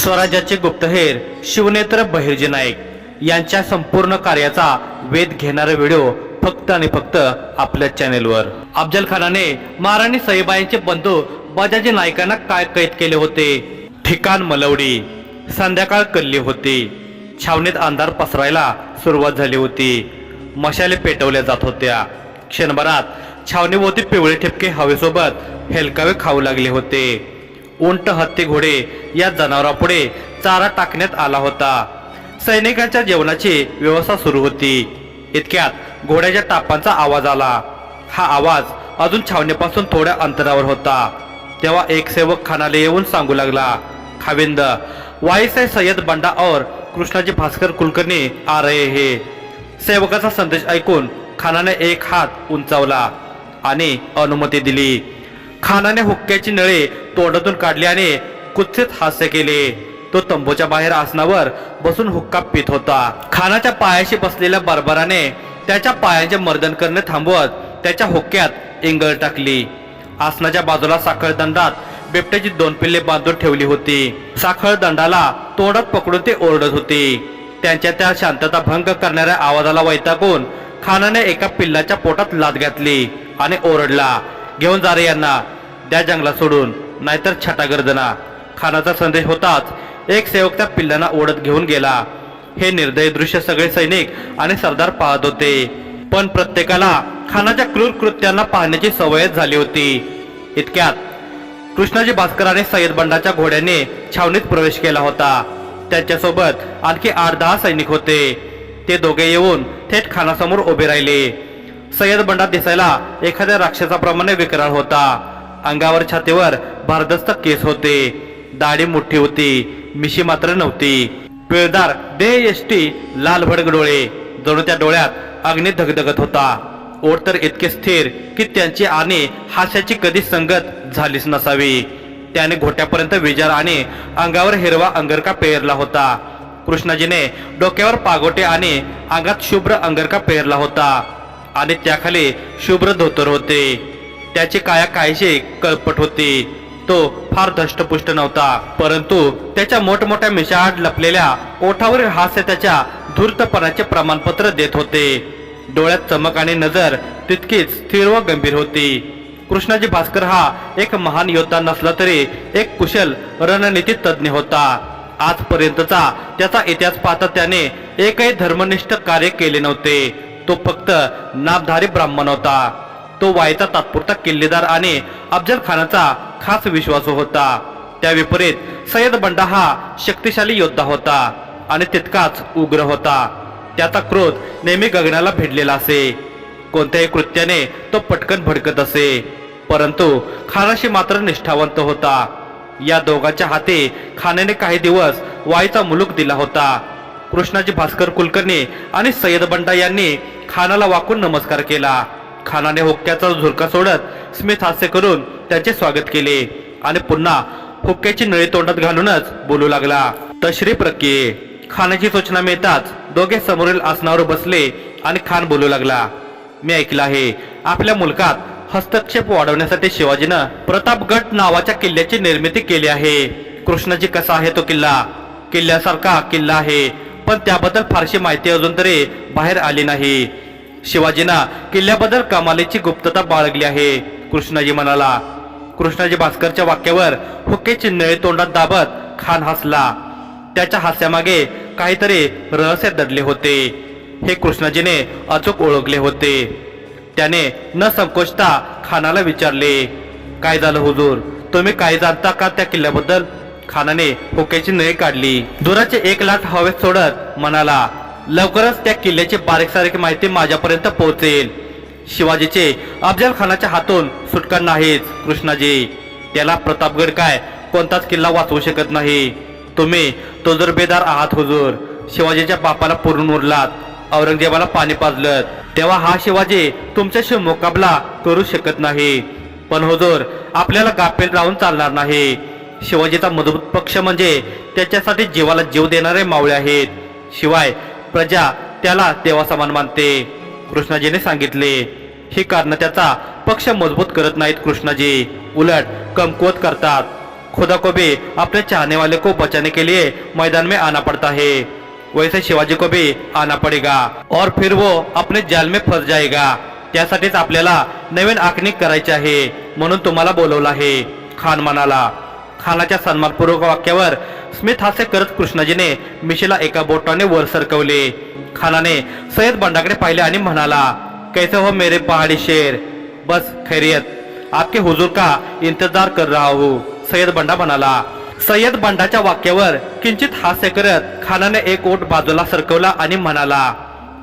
स्वराज्याचे गुप्तहेर शिवनेत्र बहिर्जी नाईक यांच्या संपूर्ण कार्याचा वेध घेणारा व्हिडिओ फक्त आणि फक्त आपल्या चॅनेलवर। अफजल खानाने महाराणी सईबाईंचे बंधू बजाजी नाईकांना काय कैद केले होते? ठिकाण मलवडी। संध्याकाळ कल्ली होती। छावणीत अंधार पसरायला सुरुवात झाली होती। मशाले पेटवल्या जात होत्या। क्षणभरात छावणीभोवती पिवळे ठिपके हवेसोबत हेलकावे खाऊ लागले होते। उंट, हत्ती, घोडे या जनावरांपुढे चारा टाकण्यात आला होता। सैनिकांच्या जेवणाची व्यवस्था सुरू होती। इतक्यात घोड्याच्या टापांचा आवाज आला। हा आवाज अजून छावणीपासून थोड्या अंतरावर होता। तेव्हा एक सेवक खानाला येऊन सांगू लागला, खाविंद, वाईसाई सय्यद बंडा और कृष्णाजी भास्कर कुलकर्णी आ रहे हैं। सेवकाचा संदेश ऐकून खानाने एक हात उंचावला आणि अनुमती दिली। खानाने हुक्क्याची नळे तोंडातून काढली आणि कुत्सित हास्य केले। तो तंबूच्या बाहेर आसनावर बसून हुक्का पित होता। खानाच्या पायाशी बसलेल्या बर्बराने त्याच्या पायांचे मर्दन करणे थांबवत त्याच्या हुक्क्यात इंगळ टाकली। आसनाच्या बाजूला साखळदंडात बिबट्याची 2 पिल्ले बांधून ठेवली होती। साखळदंडाला तोंडात पकडून ते ओरडत होते। त्यांच्या त्या शांतता भंग करणाऱ्या आवाजाला वैतागून खानाने एका पिल्लाच्या पोटात लाथ घातली आणि ओरडला, घेऊन जा रे यांना, द्या जंगला सोडून, नाहीतर छटा गर्दना। खानाचा संदेश होताच एक सेवक त्या पिल्लांना ओढत घेऊन गेला। हे निर्दयी दृश्य सगळे सैनिक आणि सरदार पाहत होते, पण प्रत्येकाला खानाच्या क्रूर कृत्यांना पाहण्याची सवयच झाली होती। इतक्यात कृष्णाजी भास्कर आणि सय्यद बंडाच्या घोड्याने छावणीत प्रवेश केला होता। त्यांच्यासोबत आणखी 8-10 सैनिक होते। ते दोघे येऊन थेट खानासमोर उभे राहिले। सय्यद बंडा दिसायला एखाद्या राक्षसाप्रमाणे विकराळ होता। अंगावर छातीवर भारदस्त केस होते। दाढी मोठी होती, मिशी मात्र नव्हती। पिळदार देह यष्टी, लाल भडक डोळे, जणू त्या डोळ्यात अग्नी धगधगत होता। ओठ तर इतके स्थिर की त्यांची आणि हास्याची कधी संगत झालीच नसावी। त्याने घोट्यापर्यंत विजार आणि अंगावर हिरवा अंगरका पेरला होता। कृष्णाजीने डोक्यावर पागोटे आणि अंगात शुभ्र अंगरका पेरला होता आणि त्याखाली शुभ्र धोतर होते। त्याची काया काहीशी कळपट होती। तो फार धष्टपुष्ट नव्हता, परंतु त्याच्या मोठमोठ्या मिशाआड लपलेल्या ओठावरील हास्य त्याच्या धूर्तपणाचे प्रमाणपत्र देत होते। डोळ्यात चमक आणि नजर तितकीच स्थिर व गंभीर होती। कृष्णाजी भास्कर हा एक महान योद्धा नसला तरी एक कुशल रणनीती तज्ञ होता। आजपर्यंतचा त्याचा इतिहास पाहता त्याने एकही धर्मनिष्ठ कार्य केले नव्हते। तो फक्त नामधारी ब्राह्मण होता। तो वाईचा तात्पुरता किल्लेदार आणि अफजल खानाचा खास विश्वासू होता। त्या विपरीत सय्यद बंडा हा शक्तिशाली योद्धा होता आणि तितकाच उग्र होता। त्याचा क्रोध नेहमी गगनाला भिडलेला असे। कोणत्याही कृत्याने तो पटकन भडकत असे, परंतु खानाशी मात्र निष्ठावंत होता। या दोघांच्या हाती खानाने काही दिवस वाईचा मुलूक दिला होता। कृष्णाजी भास्कर कुलकर्णी आणि सय्यद बंडा यांनी खानाला वाकून नमस्कार केला। खानाने हुक्क्याचा झुरका सोडत स्मित हास्य करून त्याचे स्वागत केले आणि पुन्हा हुक्क्याची नळी तोंडात घालूनच बोलू लागला, तशरीफ रखिये। खानाची सूचना मिळताच दोघे समोरील आसनावर बसले आणि खान बोलू लागला, मी ऐकलं आहे आपल्या मुलकात हस्तक्षेप वाढवण्यासाठी शिवाजीनं प्रतापगड नावाच्या किल्ल्याची निर्मिती केली आहे। कृष्णाजी कसा आहे तो किल्ला? किल्ल्यासारखा किल्ला आहे, पण त्याबद्दल फारशी माहिती अजून तरी बाहेर आली नाही। शिवाजींना किल्ल्याबद्दल कमालीची गुप्तता बाळगली आहे, कृष्णाजी म्हणाला। कृष्णाजी भास्करच्या वाक्यावर हुक्क्याची नळी तोंडात दाबत खान हसला। त्याच्या हास्यामागे काहीतरी रहस्य दडले होते, हे कृष्णाजीने अचूक ओळखले होते। त्याने न संकोचता खानाला विचारले, काय झालं हुजूर, तुम्ही काय जाणता का त्या किल्ल्याबद्दल? खानाने हुक्क्याची नळी काढली, दुराचे एक लाट हवेत सोडत म्हणाला, लवकरच त्या किल्ल्याची बारीक सारीक माहिती माझ्यापर्यंत पोहोचेल। शिवाजीचे अफजल खानाच्या हातून सुटका नाहीच कृष्णाजी। त्याला प्रतापगड काय कोणताच किल्ला वाचवू शकत नाही। तुम्ही तो जर बेदार आहात हुजूर। शिवाजीच्या बापाला पुरून उरलात, औरंगजेबाला पाणी पाजलं, तेव्हा हा शिवाजी तुमच्याशी मुकाबला करू शकत नाही। पण हुजूर, आपल्याला गाफील राहून चालणार नाही। शिवाजीचा मजबूत पक्ष म्हणजे त्याच्यासाठी जीवाला जीव देणारे मावळे आहेत। शिवाय प्रजा त्याला देवासमान मानते, कृष्णाजीने सांगितले। ही कारण त्याचा पक्ष मजबूत करत नाहीत कृष्णाजी, उलट कमकुवत करतात। खुदा को भी अपने चाहने वाले को बचाने के लिए मैदान में आना पड़ता है, वैसे शिवाजी को भी आना पडेगा और फिर वो अपने जाल में फंस जाएगा। त्यासाठीच आपल्याला नवीन आखणी करायची आहे, म्हणून तुम्हाला बोलवलं आहे, खान म्हणाला। खानाच्या सन्मानपूर्वक वाक्यावर स्मिथ हास्य करत कृष्णाजीने मिशेला एका बोटाने वर सरकवले। खानाने सय्यद बंडाकडे पाहिले आणि म्हणाला, कैसे हो मेरे पहाड़ी शेर? बस खैरियत, आपके हुजूर का इंतजार कर रहा हूँ, सय्यद बंडा म्हणाला। सय्यद बंडाच्या वाक्यावर किंचित हास्य करत खानाने एक ओठ बाजूला सरकवला आणि म्हणाला,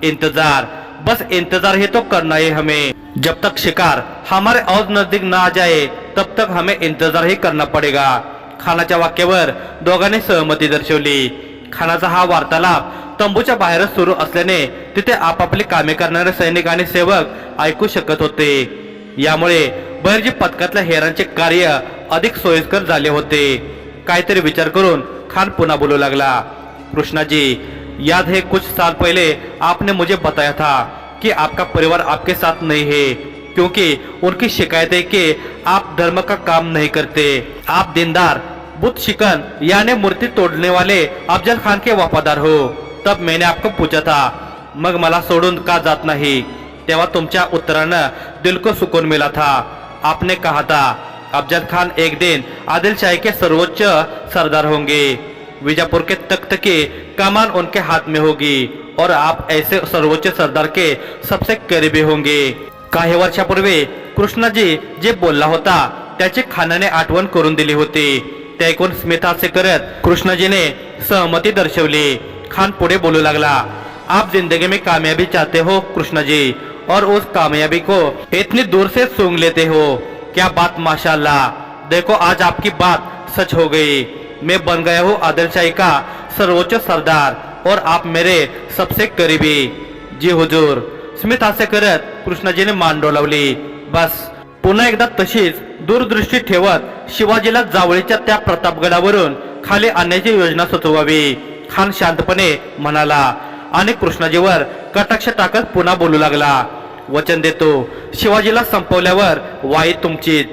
इंतजार, बस इंतजार ही तो करना है हमें। जब तक शिकार हमारे और नजदीक ना आ जाए तब तक हमें इंतजार ही करना पड़ेगा। खानाच्या वाक्यावर दोघांनी सहमती दर्शवली। खानाचा हा वार्तालाप तंबूच्या बाहेरच सुरू असल्याने तिथे आपापली कामे करणारे सैनिक आणि सेवक ऐकू शकत होते। यामुळे बहिर्जी पथकातल्या हेरांचे कार्य अधिक सोयीस्कर झाले होते। काहीतरी विचार करून खान पुन्हा बोलू लागला, कृष्णा जी, याद है कुछ साल पहले आपने मुझे बताया था कि आपका परिवार आपके साथ नहीं है, क्योंकि उनकी शिकायत है कि आप धर्म का काम नहीं करते, आप दीनदार, बुत शिकन यानी मूर्ति तोड़ने वाले अफजल खान के वफादार हो। तब मैंने आपको पूछा था, मग मला सोडून का जात नाही? तेव्हा तुमच्या उत्तरानं दिल को सुकून मिला था। आपने कहा था अफजल खान एक दिन आदिलशाही के सर्वोच्च सरदार होंगे, विजापुर के तख्त की कमान उनके हाथ में होगी और आप ऐसे सर्वोच्च सरदार के सबसे करीबी होंगे। काही वर्षापूर्वी कृष्णाजी जे बोलला होता त्याची खानाने आठवण करून दिली होती। ते ऐकून स्मिथ हास्य करत कृष्णाजीने सहमती दर्शवली। खान पुढे बोलू लागला, आप जिंदगी में कामयाबी चाहते हो कृष्णा जी, और उस कामयाबी को इतनी दूर से सूंघ लेते हो, क्या बात माशाल्लाह। देखो आज आपकी बात सच हो गई, मैं बन गया हूँ आदिलशाही का सर्वोच्च सरदार और आप मेरे सबसे करीबी। जी हुजूर, स्मिथ हास्य करत कृष्णाजीने मान डोलावली। बस पुन्हा एकदा तशीच दूरदृष्टी ठेवत शिवाजीला जावळीच्या त्या प्रतापगडावरून खाली आणण्याची योजना सुचवावी, खान शांतपणे म्हणाला आणि कृष्णाजीवर कटाक्ष टाकत पुन्हा बोलू लागला, वचन देतो शिवाजीला संपवल्यावर वाई तुमचीच,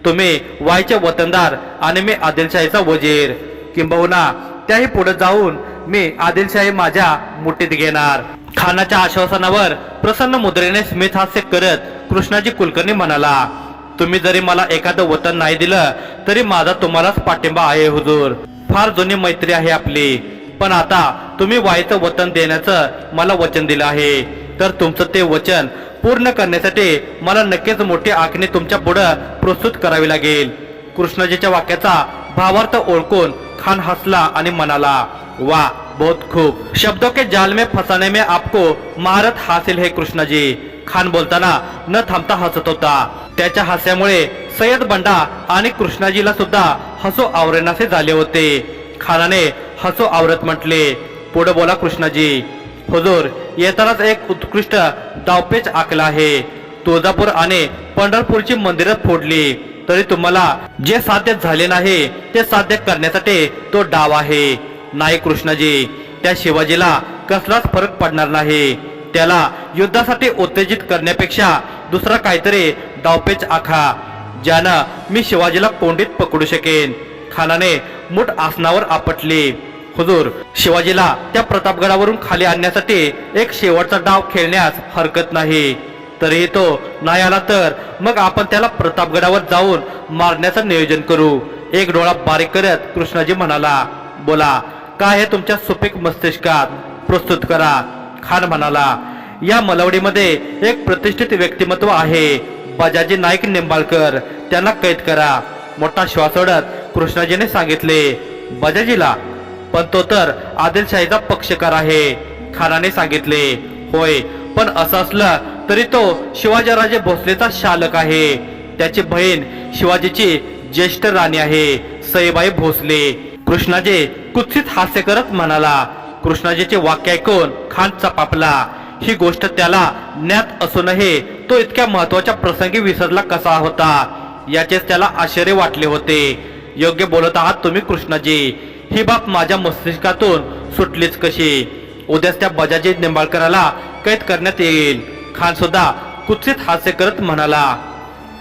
तुम्ही वाईचे वतनदार आणि मी आदिलशाहीचा वजीर, किंबहुना त्याही पुढे जाऊन मी आदिलशाही माझ्या मुठीत घेणार। खानाच्या आश्वासनावर प्रसन्न मुद्रेने स्मिथ हास्य करत कृष्णाजी कुलकर्णी म्हणाला, तुम्ही जरी मला एखादं वतन नाही दिलं तरी माझा तुम्हालाच पाठिंबा आहे हुजूर, फार जुनी मैत्री आहे आपली, पण आता तुम्ही वाईचं वतन देण्याचं मला वचन दिलं आहे, तर तुमचं ते वचन पूर्ण करण्यासाठी मला नक्कीच मोठी आखणी तुमच्या पुढे प्रस्तुत करावी लागेल। कृष्णाजीच्या वाक्याचा भावार्थ ओळखून खान हसला आणि म्हणाला, वाह बहुत खूब, शब्दों के जाल में फंसाने में आपको महारत हासिल है कृष्णा जी। खान बोलताना न थांबता हसत होता। त्याच्या हास्यामुळे सय्यद बंडा आणि कृष्णाजीला सुद्धा हसू आवरेनासे झाले होते। खानाने हसू आवरत म्हटले, पुढे बोला कृष्णाजी। हुजूर, येतानाच एक उत्कृष्ट डावपेच आखला आहे, तुळजापूर आणि पंढरपूरची मंदिरं फोडली तरी तुम्हाला जे साध्य झाले नाही ते साध्य करण्यासाठी तो डाव आहे। नाही कृष्णाजी, त्या शिवाजीला कसलाच फरक पडणार नाही, त्याला युद्धासाठी उत्तेजित करण्यापेक्षा दुसरा काहीतरी डावपेच आखा ज्यानं मी शिवाजीला कोंडीत पकडू शकेन। खानाने मुठ आसनावर आपटली, हुजूर, शिवाजीला त्या प्रतापगडावरून खाली आणण्यासाठी एक शेवटचा डाव खेळण्यास हरकत नाही, तरीही तो नाही आला तर मग आपण त्याला प्रतापगडावर जाऊन मारण्याचं नियोजन करू। एक डोळा बारीक करत कृष्णाजी म्हणाला, बोला काय आहे तुमच्या सुपीक मस्तिष्कात, प्रस्तुत करा। खान म्हणाला, या मलवडीमध्ये एक प्रतिष्ठित व्यक्तिमत्व आहे, बजाजी नाईक निंबाळकर, त्यांना कैद करा। मोठा श्वास ओढत कृष्णाजीने सांगितले, बजाजीला? पण तो तर आदिलशाहीचा पक्षकार आहे, खानाने सांगितले। होय, पण असं असलं तरी तो शिवाजीराजे भोसलेचा शालक आहे, त्याची बहीण शिवाजीची ज्येष्ठ राणी आहे सईबाई भोसले। कृष्णाजी कुत्सित हास्य करत म्हणाला। कृष्णाजीचे वाक्य ऐकून खान चपापला। ही गोष्ट त्याला ज्ञात असूनही तो इतक्या महत्वाच्या प्रसंगी विसरला कसा होता याचेच त्याला आश्चर्य वाटले होते। योग्य बोलत आहात तुम्ही कृष्णाजी, ही बाब माझ्या मस्तिष्कातून सुटलीच कशी? उद्याच त्या बजाजी निंबाळकराला कैद करण्यात येईल। खान सुद्धा कुत्सित हास्य करत म्हणाला,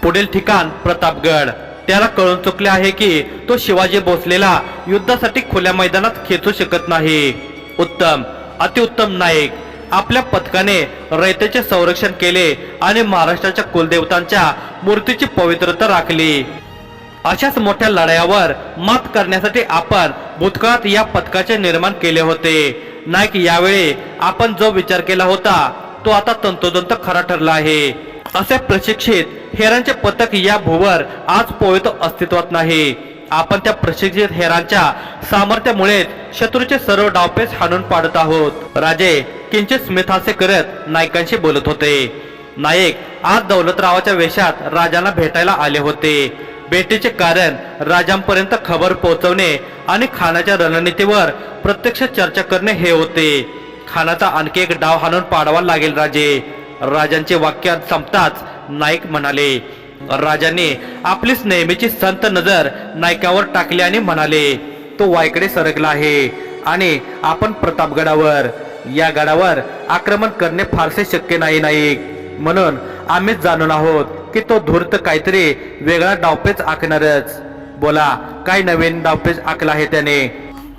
पुढील ठिकाण प्रतापगड, त्याला कळून चुकले आहे की तो शिवाजी भोसलेला युद्धासाठी खुल्या मैदानात खेचू शकत नाही. उत्तम, अतिउत्तम नायक. आपल्या पथकाने रयतेचे संरक्षण केले आणि महाराष्ट्राच्या कुलदेवतांच्या मूर्तीची पवित्रता राखली. अशाच मोठ्या लढायावर मात करण्यासाठी आपण भूतकाळात या पथकाचे निर्माण केले होते. नायक, यावेळी आपण जो विचार केला होता तो आता तंतोतंत खरा ठरला आहे. असे प्रशिक्षित हेरांचे पथक या भूवर आज पोयत अस्तित्वात नाही. आपण त्या प्रशिक्षित हेरांच्या सामर्थ्यामुळे शत्रूचे सर्व डावपेच हाणून पाडत आहोत. राजे किंचित स्मितहास्य करत नायकांशी बोलत होते. नायक आज दौलतरावाच्या वेशात राजांना भेटायला आले होते. भेटीचे कारण राजांपर्यंत खबर पोहोचवणे आणि खानाच्या रणनीतीवर प्रत्यक्ष चर्चा करणे हे होते. खानाचा आणखी एक डाव हाणून पाडावा लागेल राजे. राजांचे वाक्य संपताच नाईक म्हणाले. राजाने आपलीच नेहमीची संत नजर नायकावर टाकली आणि म्हणाले, तो वाईकडे सरकला आहे आणि आपण प्रतापगडावर, या गडावर आक्रमण करणे फारसे शक्य नाही नाईक. म्हणून आम्हीच जाणून आहोत की तो धूर्त काहीतरी वेगळा डावपेच आखणारच. बोला, काय नवीन डावपेच आखला आहे त्याने?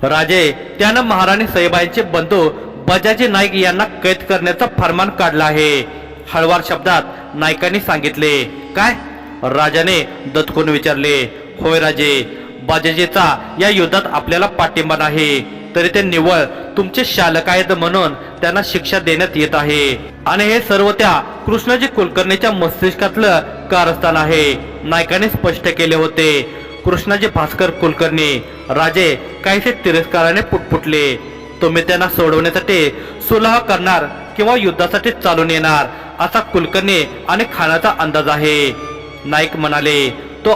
राजे, त्यानं महाराणी सईबाईंचे बंधू बजाजी नाईक यांना कैद करण्याचा फरमान काढला आहे. हळवार शब्दात नायकांनी सांगितले. काय? राजाने दचकून विचारले. होय राजे, बजाजीचा या युद्धात आपल्याला पाठिंबा नाही, तरी ते निव्वळ तुमचे शालक आहेत म्हणून त्यांना शिक्षा देण्यात येत आहे. आणि हे सर्व त्या कृष्णाजी कुलकर्णीच्या मस्तिष्कातलं कारस्थान आहे. नायकाने स्पष्ट केले होते. कृष्णाजी भास्कर कुलकर्णी. राजे काहीसे तिरस्काराने पुटपुटले. तुम्ही त्यांना सोडवण्यासाठी सुलह करणार किंवा युद्धासाठी चालून येणार असा कुलकर्णी आणि खानाचा अंदाज आहे. नाईक म्हणाले. तो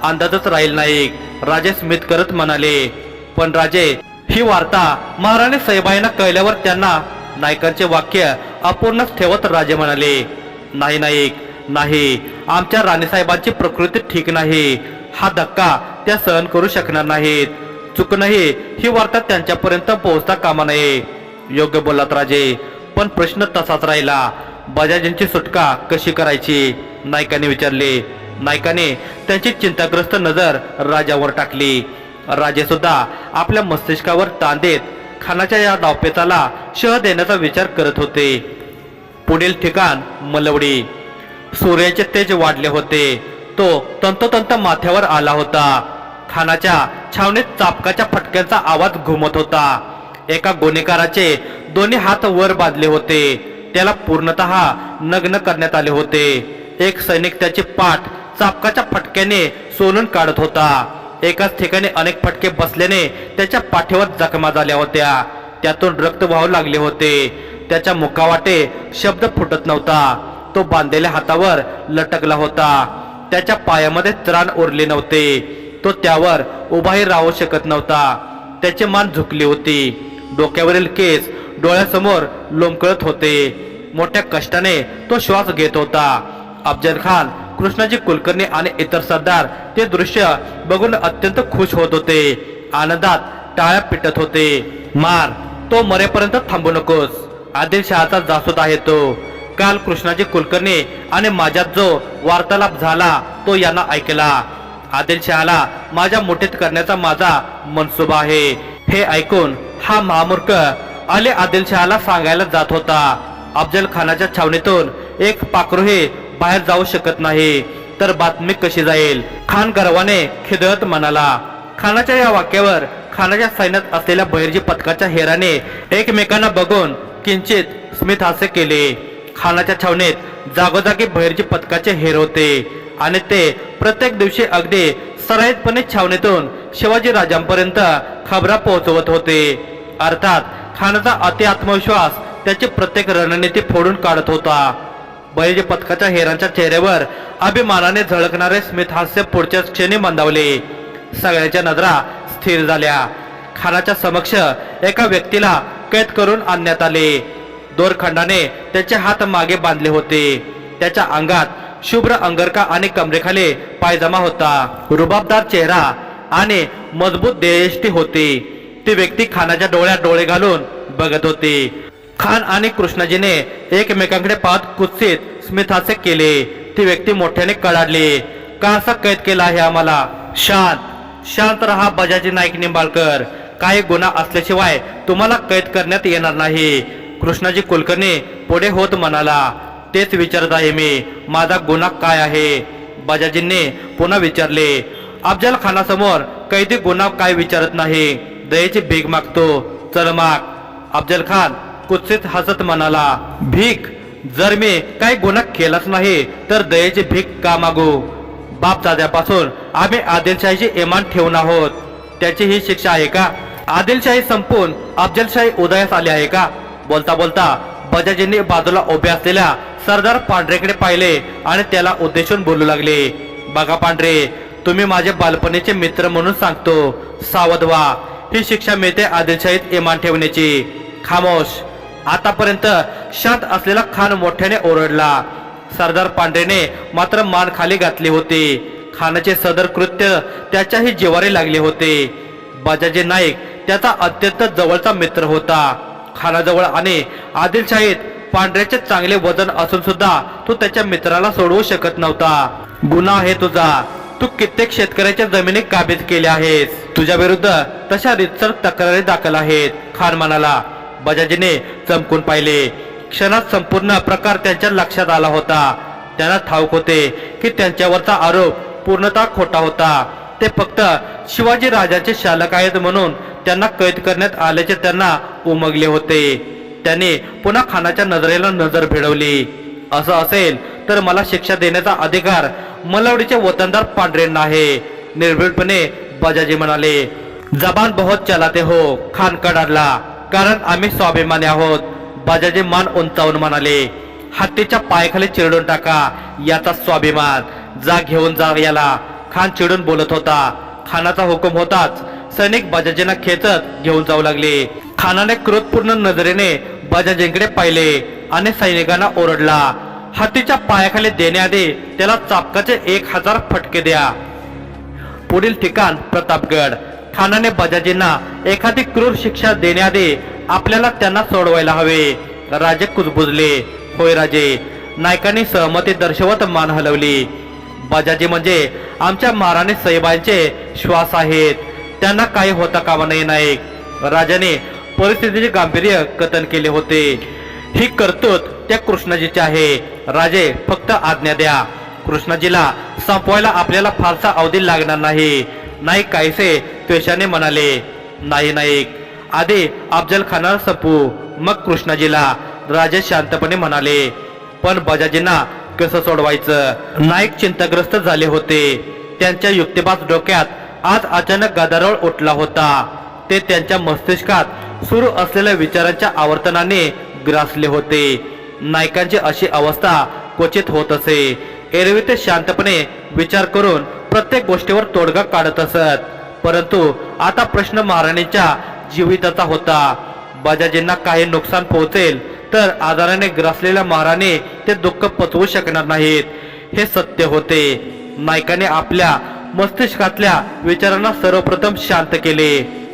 अंदाजच राहील नाईक. राजे स्मित करत म्हणाले. पण राजे, ही वार्ता महाराणी सईबाईंना कळल्यावर त्यांना. नायकांचे वाक्य अपूर्णच ठेवत राजे म्हणाले. नाही नाईक, नाही. आमच्या राणीसाहेबांची प्रकृती ठीक नाही. हा धक्का त्या सहन करू शकणार नाहीत. चुकूनही ही वार्ता त्यांच्यापर्यंत पोहोचता कामा नये. योग्य बोललात राजे, पण प्रश्न तसाच राहिला. बजाजींची सुटका कशी करायची? नायकाने विचारले. नायकाने त्यांची चिंताग्रस्त नजर राजावर टाकली. राजे सुद्धा आपल्या मस्तिष्कावर ताण देत खानाच्या या डावपेचाला शह देण्याचा विचार करत होते. पुढील ठिकाण मलवडी. सूर्याचे तेज वाढले होते. तो तंतोतंत माथ्यावर आला होता. खानाच्या छावणीत चापकाच्या फटक्यांचा आवाज घुमत होता. एका गुन्हेगाराचे दोन्ही हात वर बांधले होते. त्याला पूर्णतः नग्न करण्यात आले होते. एक सैनिक त्याची पाठ चापकाच्या फटक्याने सोलून काढत होता. एकाच ठिकाणी अनेक फटके बसल्याने त्याच्या पाठीवर जखमा झाल्या होत्या. त्यातून रक्त वाहू लागले होते. त्याच्या मुखावाटे शब्द फुटत नव्हता. तो बांधलेल्या हातावर लटकला होता. त्याच्या पायामध्ये त्राण उरले नव्हते. तो त्यावर उभाही राहू शकत नव्हता. त्याची मान झुकली होती. डोक्यावरील केस डोळ्यासमोर लोंबकळत होते. मोठ्या कष्टाने तो श्वास घेत होता. अफजल खान, कृष्णाजी कुलकर्णी आणि इतर सरदार ते दृश्य बघून अत्यंत खुश होत होते. आनंदात टाळ्या पिटत होते. मार, तो मरेपर्यंत थांबू नकोस. आदिलशहाचा जासूद आहे तो. काल कृष्णाजी कुलकर्णी आणि माझ्यात जो वार्तालाप झाला तो यांना ऐकला. आदिलशहाला माझ्या मुठीत करण्याचा माझा मनसुबा आहे. हे ऐकून हा महामूर्ख अली आदिलशहाला सांगायला जात होता. अफजल खानाच्या छावणीतून एक पाखरूही बाहेर जाऊ शकत नाही, तर बातमी कशी जाईल? खान गर्वाने खिदळत म्हणाला. खानाच्या या वाक्यावर खानाच्या सैन्यात असलेल्या बहिर्जी पथकाच्या हेराने एकमेकांना बघून किंचित स्मित हास्य केले. खानाच्या छावणीत जागोजागी बहिर्जी पथकाचे हेर होते आणि ते प्रत्येक दिवशी अगदी सराईतपणे छावणीतून शिवाजी राजांपर्यंत खबरा पोहोचवत होते. अर्थात खानाचा अति आत्मविश्वास त्याची प्रत्येक रणनीती फोडून काढत होता. बहिर्जी पथकाच्या हेरांच्या चेहऱ्यावर अभिमानाने झळकणारे स्मित हास्य पुढच्याच क्षणी मंदावले. सगळ्यांच्या नजरा स्थिर झाल्या. खानाच्या समक्ष एका व्यक्तीला कैद करून आणण्यात आले. दोरखंडाने त्याचे हात मागे बांधले होते. त्याच्या अंगात शुभ्र अंगरखा आणि कमरेखाली पायजमा होता. रुबाबदार चेहरा आणि मजबूत देहयष्टी होती. ती व्यक्ती खानाच्या डोळ्यात डोळे घालून बघत होती. खान आणि कृष्णाजीने एकमेकांकडे पाहत कुत्सित स्मितहास्य केले. ती व्यक्ती मोठ्याने कडाडली. का असा कैद केला आहे आम्हाला? शांत शांत रहा बजाजी नाईक निंबाळकर. काही गुन्हा असल्याशिवाय तुम्हाला कैद करण्यात येणार नाही. कृष्णाजी कुलकर्णी पुढे होत म्हणाला. तेच विचारत आहे मी, माझा गुन्हा काय आहे? बजाजींनी पुन्हा विचारले. अफजल खानासमोर कैदी गुन्हा काय विचारत नाही, दयेची भीक मागतो. चल माग. अफजल खान कुत्सित हसत म्हणाला. भीक? जर मी काही गुन्हा केलाच नाही तर दयेची भीक का मागू? बापदाद्यापासून आम्ही आदिलशाहीची इमान ठेवून आहोत, त्याची ही शिक्षा आहे का? आदिलशाही संपून अफजलशाही उदयास आली आहे का? बोलता बोलता बजाजींनी बाजूला उभे असलेल्या सरदार पांढरेकडे पाहिले आणि त्याला उद्देशून बोलू लागले. बघा पांढरे, तुम्ही माझे बालपणीचे मित्र म्हणून सांगतो, सावध व्हा. ही शिक्षा मिळते आदिलशाहीत इमान ठेवण्याची. खामोश. आतापर्यंत शांत असलेला खान मोठ्याने ओरडला. सरदार पांढरेने मात्र मान खाली घातली होती. खानाचे सदर कृत्य त्याच्याही जिव्हारी लागले होते. बजाजी नाईक त्याचा अत्यंत जवळचा मित्र होता. खानाजवळ आणि आदिलशाहीत पांढऱ्याचे चांगले वजन असून सुद्धा तो त्याच्या मित्राला सोडवू शकत नव्हता. गुन्हा आहे तुझा. तू कित्येक शेतकऱ्याच्या जमिनी काबीज केल्या आहेस. तुझ्या विरुद्ध तशा रितसर तक्रारी दाखल आहेत, खान म्हणाला. बजाजीने चमकून पाहिले. क्षणात संपूर्ण प्रकार त्यांच्या लक्षात आला होता. त्यांना ठाऊक होते की त्यांच्यावरचा आरोप पूर्णतः खोटा होता. ते फक्त शिवाजी राजाचे शालक आहेत म्हणून त्यांना कैद करण्यात आल्याचे त्यांना उमगले होते. त्यांनी पुन्हा खानाच्या नजरेला नजर भिडवली. असं असेल तर मला शिक्षा देण्याचा अधिकार मलवडीचे वतनदार पांढरेंना आहे, निर्भीडपणे बजाजी म्हणाले. जबान बहुत चलाते हो, खान कडाडला. कारण आम्ही स्वाभिमानी आहोत, बजाजी मान उंचावून म्हणाले. हत्तीच्या पायाखाली चिरडून टाका याचा स्वाभिमान. जा घेऊन जा याला, खान चिडून बोलत होता. खानाचा हुकूम होताच सैनिक बजाजींना खेचत घेऊन जाऊ लागले. खानाने क्रोधपूर्ण नजरेने बजाजींकडे पाहिले आणि सैनिकांना ओरडला. हत्तीच्या पायाखाली देण्याआधी त्याला चापकाचे 1000 फटके द्या. पुढील ठिकाण प्रतापगड. खानाने बजाजींना एखादी क्रूर शिक्षा देण्याआधी आपल्याला त्यांना सोडवायला हवे. राजे कुजबुजले. होय राजे. नायकांनी सहमती दर्शवत मान हलवली. बजाजी म्हणजे आमच्या महाराणी सईबाईंचे श्वास आहेत, त्यांना काही होता कामा नये नाईक. राजाने परिस्थितीचे गांभीर्य कथन केले होते. ही करतूत त्या कृष्णाजीची आहे. राजे फक्त आज्ञा द्या. कृष्णाजीला संपवायला आपल्याला फारसा अवधी लागणार नाही, नाईक काहीसे त्वेषाने म्हणाले. नाही नाईक, आधी अफजल खानाला संपू मग कृष्णाजीला, राजे शांतपणे म्हणाले. पण बजाजींना कसं सोडवायचं? नाईक चिंताग्रस्त झाले होते. त्यांच्या युक्तिवाद डोक्यात आज अचानक गदारोळ उठला होता. ते त्यांच्या मस्तिष्कात सुरू असलेल्या विचारांच्या आवर्तनाने ग्रासले होते. नायकांची अशी अवस्था क्वचित होत असे. एरवी ते शांतपणे विचार करून प्रत्येक गोष्टीवर तोडगा काढत असत, परंतु आता प्रश्न महाराणीच्या जीविताचा होता. बजाजींना काही नुकसान पोहोचेल तर आजाराने ग्रासलेल्या महाराणी ते दुःख पचवू शकणार नाहीत, हे सत्य होते. नायकाने आपल्या मस्तिष्कातल्या विचारांना सर्वप्रथम शांत केले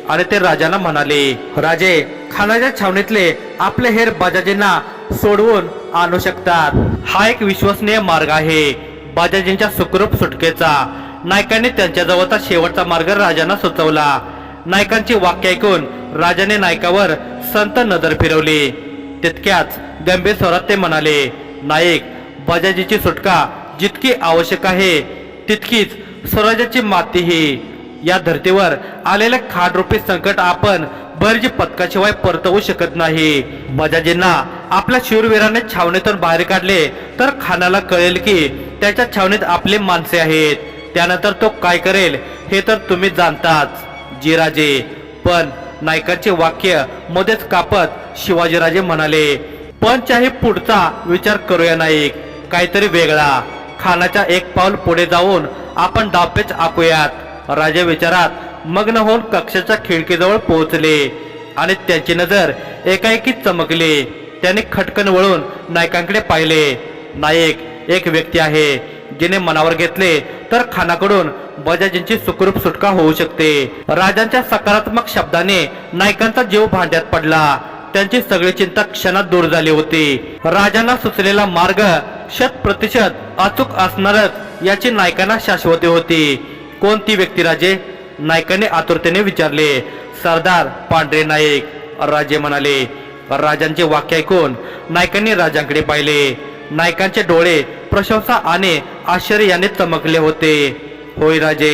आणि ते राजांना म्हणाले. राजे, खानाच्या छावणीतले आपले हेर बजाजींना सोडवून आणू शकतात. हा एक विश्वसनीय मार्ग आहे बजाजींच्या सुखरूप सुटकेचा. नायकांनी त्यांच्याजवळचा शेवटचा मार्ग राजांना सुचवला. नायकांची वाक्य ऐकून राजाने नायकावर संत नजर फिरवली. तितक्याच गंभीर स्वरात ते म्हणाले. नाईक, बजाजीची सुटका जितकी आवश्यक आहे तितकीच स्वराज्याची मातीही. या धर्तीवर आलेले खाडरूपी संकट आपण बर्जी पथकाशिवाय परतवू शकत नाही. बजाजींना आपल्या शूरवीराने छावणीतून बाहेर काढले तर खानाला कळेल की त्याच्या छावणीत आपली माणसे आहेत. त्यानंतर तो काय करेल हे तर तुम्ही जाणताच जी राजे. पण नायकाचे वाक्य मध्येच कापत शिवाजीराजे म्हणाले. पण चाही पुढचा विचार करूया नाईक, काहीतरी वेगळा. खानाच्या एक पाऊल पुढे जाऊन आपण डावपेच आखूयात. राजे विचारात मग्न होऊन कक्षाच्या खिडकीजवळ पोहोचले आणि त्यांची नजर एकाएकी चमकली. त्यांनी खटकन वळून नायकांकडे पाहिले. नाईक, एक व्यक्ती आहे जिने मनावर घेतले तर खानाकडून बजाजींची सुखरूप सुटका होऊ शकते. राजांच्या सकारात्मक शब्दाने नायकांचा जीव भांड्यात पडला. त्यांची सगळी चिंता क्षणात दूर झाली होती. राजांना सुचलेला मार्ग 100% अचूक असणारच याची नायकांना शाश्वती होती. कोण ती व्यक्ती राजे? नायकाने आतुरतेने विचारले. सरदार पांढरे नाईक, राजे म्हणाले. राजांचे वाक्य ऐकून नायकांनी राजांकडे पाहिले. नायकांचे डोळे प्रशंसा आणि आश्चर्य याने चमकले होते. होय राजे,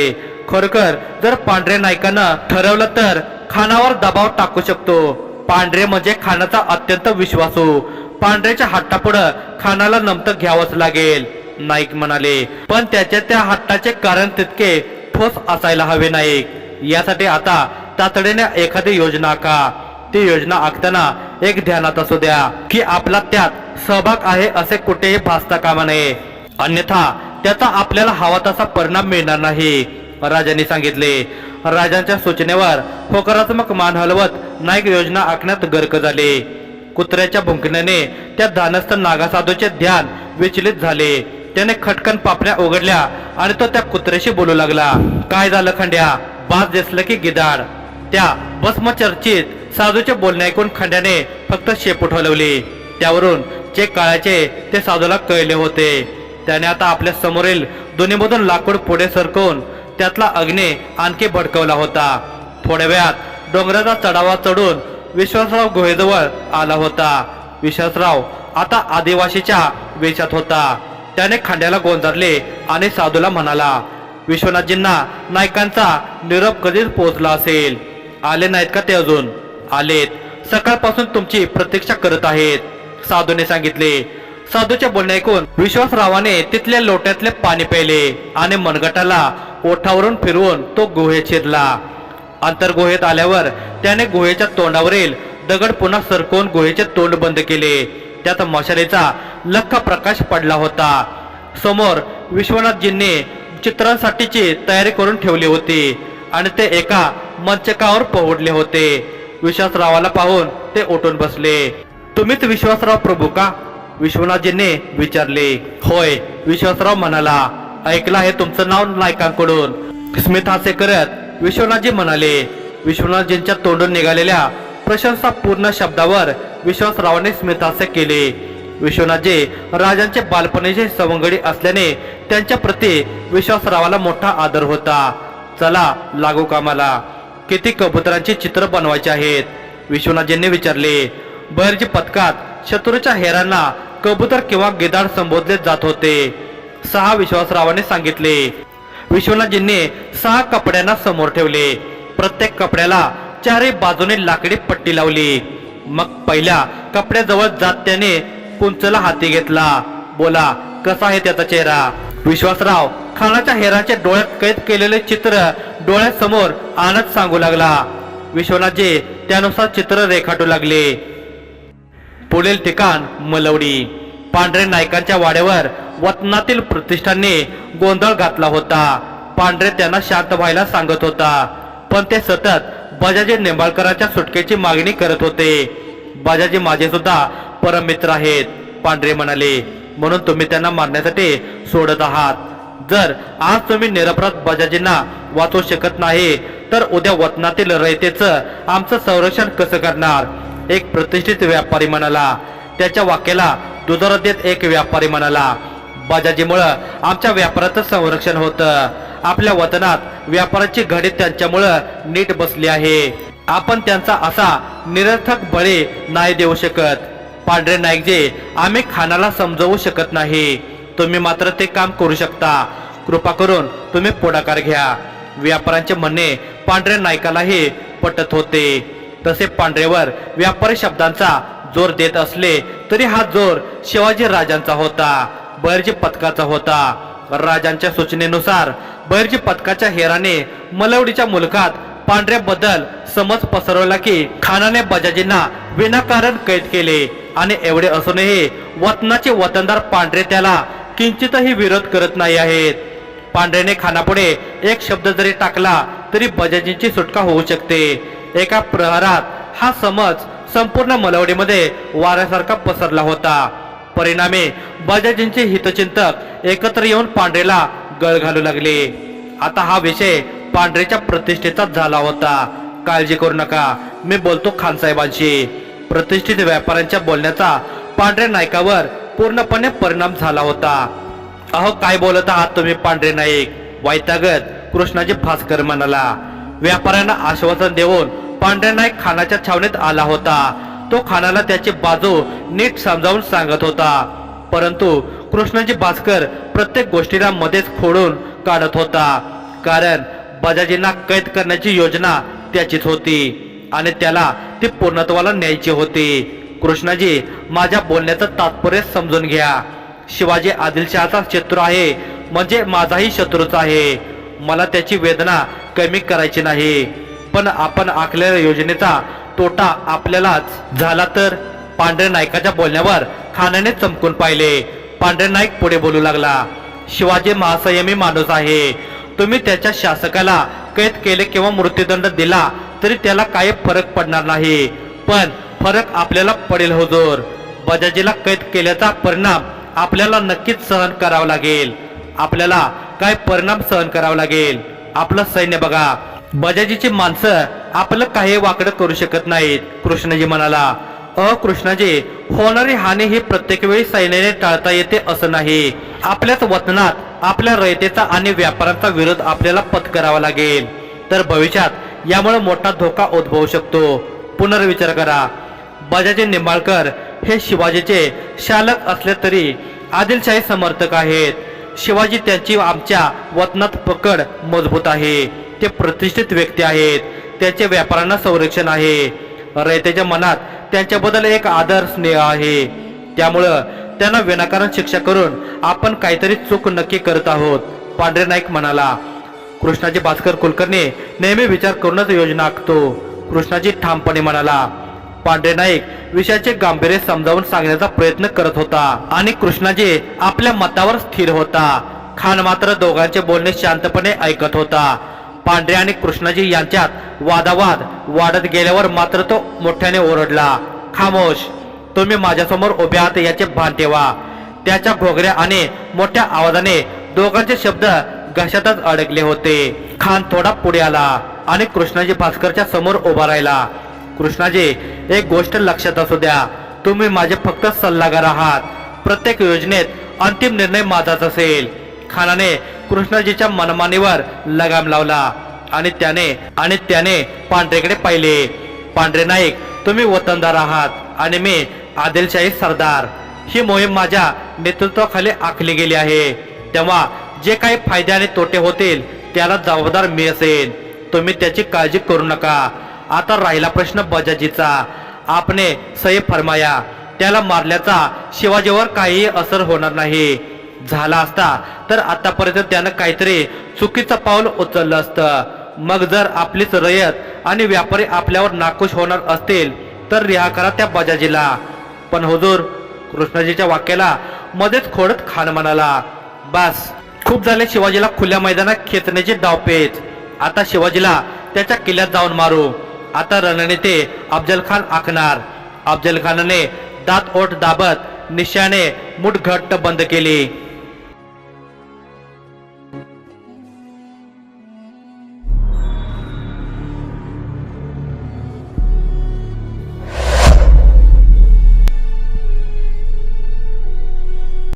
खरोखर जर पांढरे नायकानं ठरवलं तर खानावर दबाव टाकू शकतो. पांढरे म्हणजे खानाचा अत्यंत विश्वासू. पांढऱ्याच्या हट्टापुढं खानाला नमतं घ्यावंच लागेल, नाईक म्हणाले. पण त्याच्या त्या हट्टाचे कारण तितके ठोस असायला हवे नाईक. यासाठी आता तातडीने एखादी योजना आखा. ती योजना आखताना एक ध्यानात असू द्या की आपला त्यात सहभाग आहे असे कुठेही भासता कामा नये, अन्यथा त्याचा आपल्याला हवा तसा परिणाम मिळणार नाही, राजांनी सांगितले. राजांच्या सूचनेवर होकारात्मक मान हलवत नाईक योजना आखण्यात गर्क झाले. कुत्र्याच्या भुंकण्याने त्या धानस्थ नागासाधूचे ध्यान विचलित झाले. त्याने खटकन पापण्या उघडल्या आणि तो त्या कुत्र्याशी बोलू लागला. काय झालं खंड्या? बाज दिसलं की गिदाड? त्या भस्मचर्चित साधूचे बोलणे ऐकून खंड्याने फक्त शेपूट हलवली. त्यावरून जे काळाचे ते साधूला कळले होते. त्याने आता आपल्या समोरील दोन्हीमधून लाकूड पुढे सरकवून त्यातला अग्नी आणखी भडकवला होता. थोड्या वेळात डोंगराचा चढावा चढून विश्वासराव गुहेजवळ आला होता. विश्वासराव आता आदिवासीच्या वेशात होता. त्याने खंड्याला गोंजारले आणि साधूला म्हणाला, विश्वनाथजींना नायकांचा निरोप कधीच पोहोचला असेल. आले नाहीत का ते अजून? आलेत. सकाळपासून तुमची प्रतीक्षा करत आहेत, साधूने सांगितले. साधूचे बोलणे ऐकून विश्वासरावाने तिथल्या लोट्यातले पाणी प्यायले आणि मनगटाला ओठावरून फिरवून तो गुहेत शिरला. अंतर्गुहेत आल्यावर त्याने गुहेच्या तोंडावरील दगड पुन्हा सरकवून गुहेचे तोंड बंद केले. त्यात मशालीचा लख्ख प्रकाश पडला होता. समोर विश्वनाथजींनी चित्रांसाठीची तयारी करून ठेवली होती आणि ते एका मंचकावर पोहोडले होते. विश्वासरावाला पाहून ते उठून बसले. तुम्हीच विश्वासराव प्रभू का? विश्वनाथजींनी विचारले. होय, विश्वासराव म्हणाला. ऐकलं आहे तुमचं नाव नायकांकडून, स्मित हास्य करत विश्वनाथजी म्हणाले. विश्वनाथजींच्या तोंडून निघालेल्या प्रशंसापूर्ण शब्दावर विश्वासरावाने स्मित हास्य केले. विश्वनाथजी राजांचे बालपणीचे सवंगडी असल्याने त्यांच्या प्रती विश्वासरावाला मोठा आदर होता. चला लागू कामाला. किती कबुतरांची चित्र बनवायची आहेत? विश्वनाथजींनी विचारले. बहिर्जी पथकात शत्रूच्या हेरांना कबूतर किंवा गिधाड संबोधले जात होते, 6 विश्वासरावाने सांगितले. विश्वनाथजींनी 6 कपड्यांना समोर ठेवले. प्रत्येक कपड्याला 4 बाजूने लाकडी पट्टी लावली. मग पहिल्या कपड्याजवळ जात त्याने कुंचला हाती घेतला. बोला, कसा आहे त्याचा चेहरा? विश्वासराव खानाच्या हेरांचे डोळ्यात कैद केलेले चित्र डोळ्यासमोर आणत सांगू लागला. विश्वनाथजी त्यानुसार चित्र रेखाटू लागले. पुढील ठिकाण मलवडी. पांढरे नायकांच्या वाड्यावर वतनातील प्रतिष्ठानने गोंधळ घातला होता. पांढरे त्यांना शांत व्हायला सांगत होता, पण ते सतत बजाजी निंबाळकरांच्या सुटकेची मागणी करत होते. बजाजी माझे सुद्धा परम मित्र आहेत, पांढरे म्हणाले, म्हणून तुम्ही त्यांना मारण्यासाठी सोडत आहात. जर आज तुम्ही निरपराध बजाजींना वाचवू शकत नाही तर उद्या वतनातील रयतेचं आमचं संरक्षण कसं करणार? एक प्रतिष्ठित व्यापारी म्हणाला. त्याच्या वाक्याला दुजोरा देत एक व्यापारी म्हणाला, बजाजीमुळं आमच्या व्यापाराचं संरक्षण होतं. आपल्या वतनात व्यापाराची घडी त्यांच्यामुळं नीट बसली आहे. आपण त्यांचा असा निरर्थक बळी नाही देऊ शकत. पांढरे नाईकजी, आम्ही खानाला समजवू शकत नाही. तुम्ही मात्र ते काम करू शकता. कृपा करून तुम्ही पुढाकार घ्या. व्यापाऱ्यांचे म्हणणे पांढरे नाईकालाही पटत होते. तसे पांढरेवर व्यापारी शब्दांचा जोर देत असले तरी हा जोर शिवाजी राजांचा होता, बहिर्जी पथकाचा होता. राजांच्या सूचनेनुसार बहिर्जी पथकाच्या हेराने मलवडीच्या मुलखात पांढऱ्याबद्दल समज पसरवला की खानाने बजाजींना विनाकारण कैद केले आणि एवढे असूनही वतनाचे वतनदार पांढरे त्याला किंचितही विरोध करत नाही आहेत. पांढरेने खानापुढे एक शब्द जरी टाकला तरी बजाजींची सुटका होऊ शकते. एका प्रहरात हा समज संपूर्ण मलवडीमध्ये वाऱ्यासारखा पसरला होता. परिणामी बजाजींचे हितचिंतक एकत्र येऊन पांढरेला गळ घालू लागले. आता हा विषय पांढरेच्या प्रतिष्ठेचा झाला होता. काळजी करू नका, मी बोलतो खानसाहेबांशी. प्रतिष्ठित व्यापाऱ्यांच्या बोलण्याचा पांढऱ्या नायकावर पूर्णपणे परिणाम झाला होता. अहो काय बोलत आहात तुम्ही पांढरे नाईक? वैतागत कृष्णाजी भास्कर म्हणाला. व्यापाऱ्यांना आश्वासन देऊन पांढरे नाईक खानाच्या छावणीत आला होता. तो खानाला त्याची बाजू नीट समजावून सांगत होता, परंतु कृष्णाजी भास्कर प्रत्येक गोष्टीला मध्येच खोडून काढत होता. कारण बजाजींना कैद करण्याची योजना त्याचीच होती आणि त्याला ती पूर्णत्वाला न्यायची होती. कृष्णाजी, माझ्या बोलण्याचं तात्पर्य समजून घ्या. शिवाजी आदिलशहाचा शत्रू आहे म्हणजे माझाही शत्रूच आहे. मला त्याची वेदना कमी करायची नाही, पण आपण आखलेल्या योजनेचा तोटा आपल्यालाच झाला तर? पांढरे नाईकाच्या बोलण्यावर खानाने चमकून पाहिले. पांढरे नाईक पुढे बोलू लागला. शिवाजी महासंयमी माणूस आहे. तुम्ही त्याच्या शासकाला कैद केले किंवा मृत्यूदंड दिला तरी त्याला काही फरक पडणार नाही, पण फरक आपल्याला पडेल हुजूर. बजाजीला कैद केल्याचा परिणाम आपल्याला नक्कीच सहन करावा लागेल. आपल्याला काय परिणाम सहन करावा लागेल? आपलं सैन्य बघा. बजाजीची माणसं आपलं काही वाकडं करू शकत नाहीत. कृष्णाजी म्हणाला. कृष्णाजी, होणारी हानी ही प्रत्येक वेळी सैन्याने टाळता येते असं नाही. आपल्याच वतनात आपल्या रयतेचा आणि व्यापाराचा विरोध आपल्याला पत्करावा लागेल, तर भविष्यात यामुळे मोठा धोका उद्भवू शकतो. पुनर्विचार करा. बजाजी निंबाळकर हे शिवाजीचे शालक असले तरी आदिलशाही समर्थक आहेत. शिवाजी त्यांची आमच्या वतनात पकड मजबूत आहे. ते प्रतिष्ठित व्यक्ती आहेत. त्यांचे व्यापाऱ्यांना संरक्षण आहे. रयतेच्या मनात त्यांच्याबद्दल एक आदर स्नेह आहे. त्यामुळं त्यांना विनाकारण शिक्षा करून आपण काहीतरी चूक नक्की करत आहोत, पांढरे नाईक म्हणाला. कृष्णाजी भास्कर कुलकर्णी नेहमी विचार करूनच योजना आखतो, कृष्णाजी ठामपणे म्हणाला. पांढरे नाईक विषयाचे गांभीर्य समजावून सांगण्याचा प्रयत्न करत होता आणि कृष्णाजी आपल्या मतावर स्थिर होता. खान मात्र दोघांचे बोलणे शांतपणे ऐकत होता. पांढरे आणि कृष्णाजी यांच्यात वादावाद वाढत गेल्यावर मात्र तो मोठ्याने ओरडला. खामोश, तुम्ही माझ्यासमोर उभे आहात याचे भान ठेवा. त्याच्या घोगऱ्या आणि मोठ्या आवाजाने दोघांचे शब्द घशातच अडकले होते. खान थोडा पुढे आला आणि कृष्णाजी भास्करच्या समोर उभा राहिला. कृष्णाजी, एक गोष्ट लक्षात असू द्या, तुम्ही माझे फक्त सल्लागार आहात. प्रत्येक योजनेत अंतिम निर्णय माझाच असेल. खानाने कृष्णाजीच्या मनमानीवर लगाम लावला आणि त्याने पांढरेकडे पाहिले. पांढरे नाईक, तुम्ही वतनदार आहात आणि मी आदिलशाही सरदार. ही मोहीम माझ्या नेतृत्वाखाली आखली गेली आहे, तेव्हा जे काही फायदे आणि तोटे होतील त्याला जबाबदार मी असेन. तुम्ही त्याची काळजी करू नका. आता राहिला प्रश्न बजाजीचा. आपने सही फरमाया. त्याला मारल्याचा शिवाजीवर काहीही असर होणार नाही. झाला असता तर आतापर्यंत त्यानं काहीतरी चुकीचं पाऊल उचललं असतं. मग जर आपलीच रयत आणि व्यापारी आपल्यावर नाखुश होणार असतील तर रिहा करा त्या बजाजीला. पण हुजूर, कृष्णाजीच्या वाक्याला मध्येच खोडत खान म्हणाला. बस, खूप झाले शिवाजीला खुल्या मैदानात खेचण्याचे डावपेच. आता शिवाजीला त्याच्या किल्ल्यात जाऊन मारू. आता रणनीती अफजल खान आखणार. अफजल खानाने दात ओठ दाबत निश्चयाने मुठ घट्ट बंद केली.